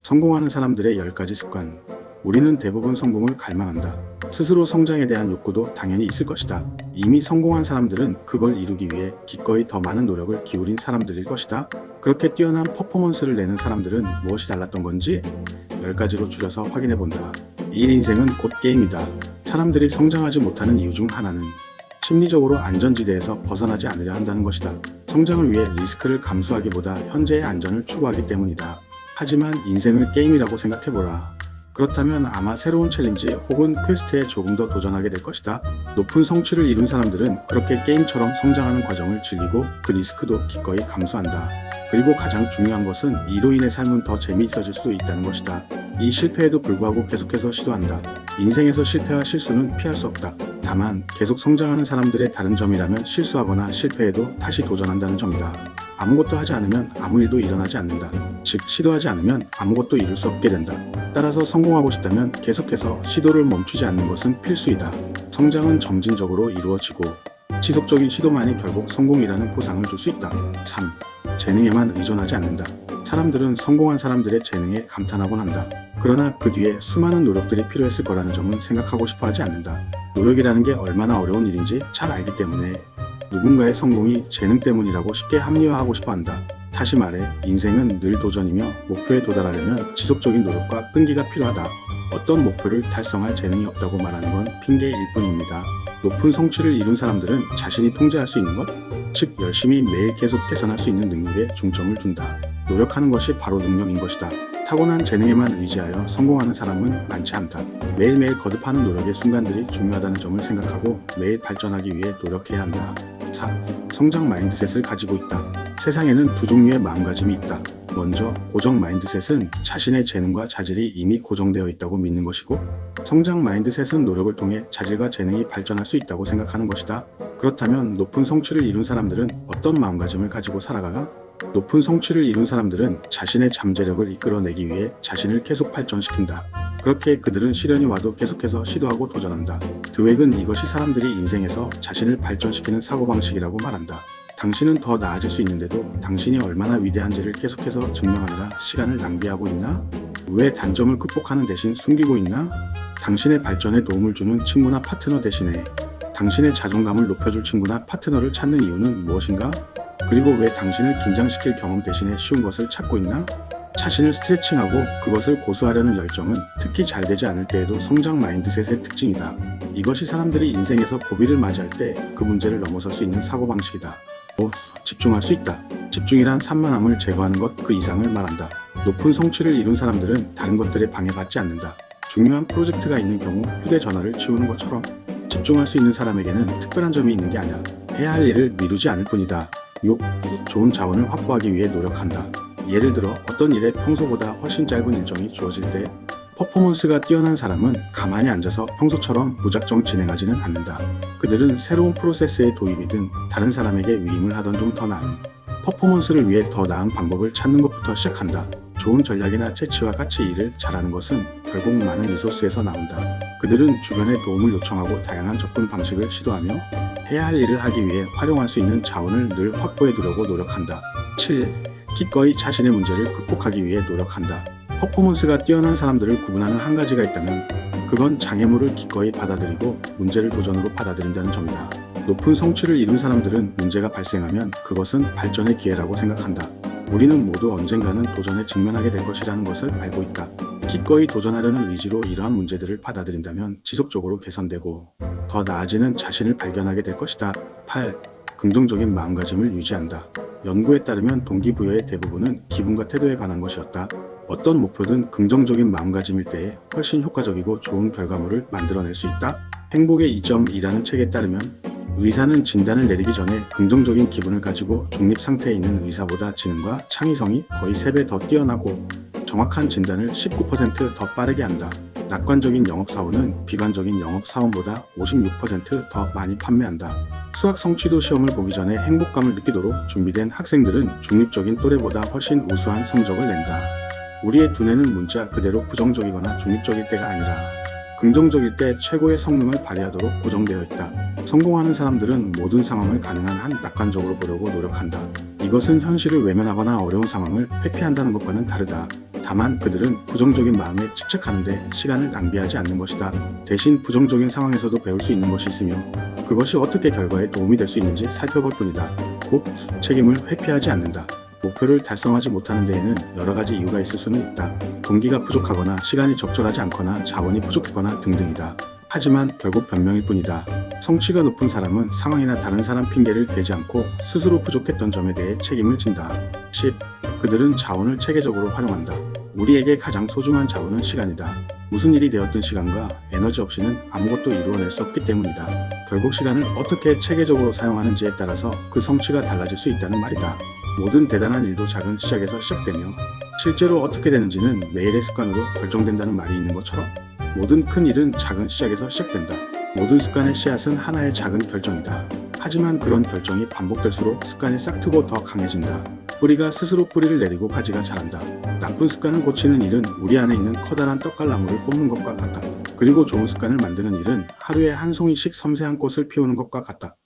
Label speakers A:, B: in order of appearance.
A: 성공하는 사람들의 10가지 습관. 우리는 대부분 성공을 갈망한다. 스스로 성장에 대한 욕구도 당연히 있을 것이다. 이미 성공한 사람들은 그걸 이루기 위해 기꺼이 더 많은 노력을 기울인 사람들일 것이다. 그렇게 뛰어난 퍼포먼스를 내는 사람들은 무엇이 달랐던 건지 10가지로 줄여서 확인해본다. 이 인생은 곧 게임이다. 사람들이 성장하지 못하는 이유 중 하나는 심리적으로 안전지대에서 벗어나지 않으려 한다는 것이다. 성장을 위해 리스크를 감수하기보다 현재의 안전을 추구하기 때문이다. 하지만 인생을 게임이라고 생각해보라. 그렇다면 아마 새로운 챌린지 혹은 퀘스트에 조금 더 도전하게 될 것이다. 높은 성취를 이룬 사람들은 그렇게 게임처럼 성장하는 과정을 즐기고 그 리스크도 기꺼이 감수한다. 그리고 가장 중요한 것은 이로 인해 삶은 더 재미있어질 수도 있다는 것이다. 이 실패에도 불구하고 계속해서 시도한다. 인생에서 실패와 실수는 피할 수 없다. 다만 계속 성장하는 사람들의 다른 점이라면 실수하거나 실패해도 다시 도전한다는 점이다. 아무것도 하지 않으면 아무 일도 일어나지 않는다. 즉 시도하지 않으면 아무것도 이룰 수 없게 된다. 따라서 성공하고 싶다면 계속해서 시도를 멈추지 않는 것은 필수이다. 성장은 점진적으로 이루어지고 지속적인 시도만이 결국 성공이라는 보상을 줄 수 있다. 3. 재능에만 의존하지 않는다. 사람들은 성공한 사람들의 재능에 감탄하곤 한다. 그러나 그 뒤에 수많은 노력들이 필요했을 거라는 점은 생각하고 싶어 하지 않는다. 노력이라는 게 얼마나 어려운 일인지 잘 알기 때문에 누군가의 성공이 재능 때문이라고 쉽게 합리화하고 싶어 한다. 다시 말해 인생은 늘 도전이며 목표에 도달하려면 지속적인 노력과 끈기가 필요하다. 어떤 목표를 달성할 재능이 없다고 말하는 건 핑계일 뿐입니다. 높은 성취를 이룬 사람들은 자신이 통제할 수 있는 것, 즉 열심히 매일 계속 개선할 수 있는 능력에 중점을 둔다. 노력하는 것이 바로 능력인 것이다. 타고난 재능에만 의지하여 성공하는 사람은 많지 않다. 매일매일 거듭하는 노력의 순간들이 중요하다는 점을 생각하고 매일 발전하기 위해 노력해야 한다. 4. 성장 마인드셋을 가지고 있다. 세상에는 두 종류의 마음가짐이 있다. 먼저 고정 마인드셋은 자신의 재능과 자질이 이미 고정되어 있다고 믿는 것이고, 성장 마인드셋은 노력을 통해 자질과 재능이 발전할 수 있다고 생각하는 것이다. 그렇다면 높은 성취를 이룬 사람들은 어떤 마음가짐을 가지고 살아가나? 높은 성취를 이룬 사람들은 자신의 잠재력을 이끌어내기 위해 자신을 계속 발전시킨다. 그렇게 그들은 시련이 와도 계속해서 시도하고 도전한다. 드웩은 이것이 사람들이 인생에서 자신을 발전시키는 사고방식이라고 말한다. 당신은 더 나아질 수 있는데도 당신이 얼마나 위대한지를 계속해서 증명하느라 시간을 낭비하고 있나? 왜 단점을 극복하는 대신 숨기고 있나? 당신의 발전에 도움을 주는 친구나 파트너 대신에 당신의 자존감을 높여줄 친구나 파트너를 찾는 이유는 무엇인가? 그리고 왜 당신을 긴장시킬 경험 대신에 쉬운 것을 찾고 있나? 자신을 스트레칭하고 그것을 고수하려는 열정은 특히 잘 되지 않을 때에도 성장 마인드셋의 특징이다. 이것이 사람들이 인생에서 고비를 맞이할 때 그 문제를 넘어설 수 있는 사고방식이다. 집중할 수 있다. 집중이란 산만함을 제거하는 것 그 이상을 말한다. 높은 성취를 이룬 사람들은 다른 것들에 방해받지 않는다. 중요한 프로젝트가 있는 경우 휴대전화를 치우는 것처럼 집중할 수 있는 사람에게는 특별한 점이 있는 게 아니야. 해야 할 일을 미루지 않을 뿐이다. 6. 좋은 자원을 확보하기 위해 노력한다. 예를 들어 어떤 일에 평소보다 훨씬 짧은 일정이 주어질 때 퍼포먼스가 뛰어난 사람은 가만히 앉아서 평소처럼 무작정 진행하지는 않는다. 그들은 새로운 프로세스의 도입이든 다른 사람에게 위임을 하던 좀 더 나은 퍼포먼스를 위해 더 나은 방법을 찾는 것부터 시작한다. 좋은 전략이나 재치와 같이 일을 잘하는 것은 결국 많은 리소스에서 나온다. 그들은 주변에 도움을 요청하고 다양한 접근 방식을 시도하며 해야 할 일을 하기 위해 활용할 수 있는 자원을 늘 확보해 두려고 노력한다. 7. 기꺼이 자신의 문제를 극복하기 위해 노력한다. 퍼포먼스가 뛰어난 사람들을 구분하는 한 가지가 있다면 그건 장애물을 기꺼이 받아들이고 문제를 도전으로 받아들인다는 점이다. 높은 성취를 이룬 사람들은 문제가 발생하면 그것은 발전의 기회라고 생각한다. 우리는 모두 언젠가는 도전에 직면하게 될 것이라는 것을 알고 있다. 기꺼이 도전하려는 의지로 이러한 문제들을 받아들인다면 지속적으로 개선되고 더 나아지는 자신을 발견하게 될 것이다. 8. 긍정적인 마음가짐을 유지한다. 연구에 따르면 동기부여의 대부분은 기분과 태도에 관한 것이었다. 어떤 목표든 긍정적인 마음가짐일 때에 훨씬 효과적이고 좋은 결과물을 만들어낼 수 있다. 행복의 2.2라는 책에 따르면 의사는 진단을 내리기 전에 긍정적인 기분을 가지고 중립 상태에 있는 의사보다 지능과 창의성이 거의 3배 더 뛰어나고 정확한 진단을 19% 더 빠르게 한다. 낙관적인 영업사원은 비관적인 영업사원보다 56% 더 많이 판매한다. 수학 성취도 시험을 보기 전에 행복감을 느끼도록 준비된 학생들은 중립적인 또래보다 훨씬 우수한 성적을 낸다. 우리의 두뇌는 문자 그대로 부정적이거나 중립적일 때가 아니라 긍정적일 때 최고의 성능을 발휘하도록 고정되어 있다. 성공하는 사람들은 모든 상황을 가능한 한 낙관적으로 보려고 노력한다. 이것은 현실을 외면하거나 어려운 상황을 회피한다는 것과는 다르다. 다만 그들은 부정적인 마음에 집착하는데 시간을 낭비하지 않는 것이다. 대신 부정적인 상황에서도 배울 수 있는 것이 있으며 그것이 어떻게 결과에 도움이 될 수 있는지 살펴볼 뿐이다. 곧 책임을 회피하지 않는다. 목표를 달성하지 못하는 데에는 여러 가지 이유가 있을 수는 있다. 동기가 부족하거나 시간이 적절하지 않거나 자원이 부족하거나 등등이다. 하지만 결국 변명일 뿐이다. 성취가 높은 사람은 상황이나 다른 사람 핑계를 대지 않고 스스로 부족했던 점에 대해 책임을 진다. 10. 그들은 자원을 체계적으로 활용한다. 우리에게 가장 소중한 자원은 시간이다. 무슨 일이 되었든 시간과 에너지 없이는 아무것도 이루어낼 수 없기 때문이다. 결국 시간을 어떻게 체계적으로 사용하는지에 따라서 그 성취가 달라질 수 있다는 말이다. 모든 대단한 일도 작은 시작에서 시작되며 실제로 어떻게 되는지는 매일의 습관으로 결정된다는 말이 있는 것처럼 모든 큰 일은 작은 시작에서 시작된다. 모든 습관의 씨앗은 하나의 작은 결정이다. 하지만 그런 결정이 반복될수록 습관이 싹트고 더 강해진다. 뿌리가 스스로 뿌리를 내리고 가지가 자란다. 나쁜 습관을 고치는 일은 우리 안에 있는 커다란 떡갈나무를 뽑는 것과 같다. 그리고 좋은 습관을 만드는 일은 하루에 한 송이씩 섬세한 꽃을 피우는 것과 같다.